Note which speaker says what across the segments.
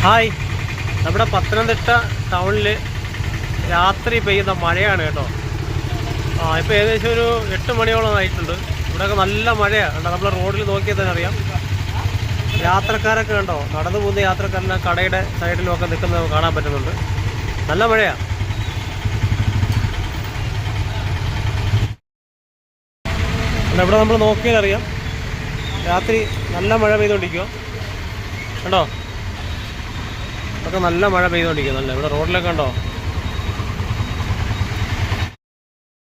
Speaker 1: Hi, നമ്മുടെ പത്തനംതിട്ട ടൗണിൽ രാത്രി പെയ്യുന്ന മഴയാണ് കേട്ടോ. ഇപ്പോൾ ഏകദേശം ഒരു 8 മണിയോളം ആയിട്ടുണ്ട്. ഇവിടെയൊക്കെ നല്ല മഴയാണ് കണ്ടോ. നമ്മൾ റോഡിൽ നോക്കിയാൽ തന്നെ അറിയാം. യാത്രക്കാരൊക്കെ കണ്ടോ, നടന്നു പോകുന്ന യാത്രക്കാരെല്ലാം കടയുടെ സൈഡിലുമൊക്കെ നിൽക്കുന്നത് കാണാൻ പറ്റുന്നുണ്ട്. നല്ല മഴയാണ്. ഇവിടെ നമ്മൾ നോക്കിയാൽ അറിയാം, രാത്രി നല്ല മഴ പെയ്തുകൊണ്ടിരിക്കുക കണ്ടോ. ഇതൊക്കെ നല്ല മഴ പെയ്തുകൊണ്ടിരിക്കുക. നല്ല ഇവിടെ റോഡിലൊക്കെ കണ്ടോ.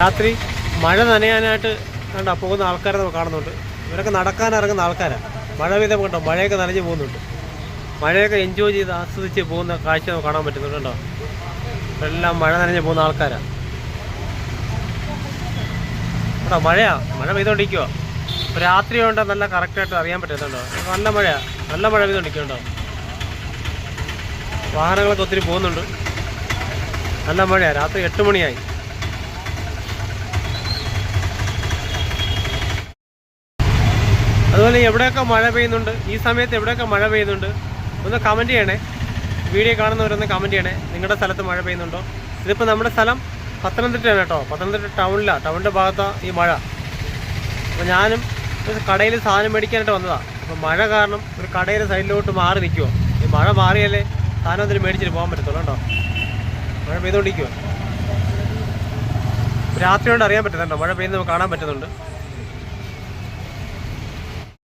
Speaker 1: രാത്രി മഴ നനയാനായിട്ട് കണ്ടോ പോകുന്ന ആൾക്കാരെ നമ്മൾ കാണുന്നുണ്ട്. ഇവരൊക്കെ നടക്കാൻ ഇറങ്ങുന്ന ആൾക്കാരാണ്. മഴ പെയ്തപ്പോൾ കണ്ടോ, മഴയൊക്കെ നനഞ്ഞ് പോകുന്നുണ്ട്. മഴയൊക്കെ എൻജോയ് ചെയ്ത് ആസ്വദിച്ച് പോകുന്ന കാഴ്ച നമുക്ക് കാണാൻ പറ്റുന്നുണ്ട് കേട്ടോ. എല്ലാം മഴ നനഞ്ഞ് പോകുന്ന ആൾക്കാരാണ് കേട്ടോ. മഴ പെയ്തുകൊണ്ടിരിക്കുക. ഇപ്പോൾ രാത്രി കൊണ്ട് നല്ല കറക്റ്റായിട്ട് അറിയാൻ പറ്റുന്നുണ്ടോ. നല്ല മഴ പെയ്തുകൊണ്ടിരിക്കുന്നുണ്ടോ. വാഹനങ്ങളൊക്കെ ഒത്തിരി പോകുന്നുണ്ട്. നല്ല മഴയാണ്. രാത്രി 8 മണിയായി. അതുപോലെ എവിടെയൊക്കെ മഴ പെയ്യുന്നുണ്ട്, ഈ സമയത്ത് എവിടെയൊക്കെ മഴ പെയ്യുന്നുണ്ട് ഒന്ന് കമൻറ്റ് ചെയ്യണേ. വീഡിയോ കാണുന്നവരൊന്ന് കമൻറ്റ് ചെയ്യണേ, നിങ്ങളുടെ സ്ഥലത്ത് മഴ പെയ്യുന്നുണ്ടോ. ഇതിപ്പോൾ നമ്മുടെ സ്ഥലം പത്തനംതിട്ടയാണ് കേട്ടോ. പത്തനംതിട്ട ടൗണിൻ്റെ ഭാഗത്താണ് ഈ മഴ. അപ്പോൾ ഞാനും കടയിൽ സാധനം മേടിക്കാനായിട്ട് വന്നതാണ്. അപ്പോൾ മഴ കാരണം ഒരു കടയുടെ സൈഡിലോട്ട് മാറി നിൽക്കുമോ. ഈ മഴ മാറിയാലേ സാധനം എന്തെങ്കിലും മേടിച്ചിട്ട് പോകാൻ പറ്റത്തുള്ളൂ കേട്ടോ. മഴ പെയ്തുകൊണ്ടിരിക്കുമോ. രാത്രി കൊണ്ട് അറിയാൻ പറ്റുന്നുണ്ടോ, മഴ പെയ്യുന്നത് കാണാൻ പറ്റുന്നുണ്ട്.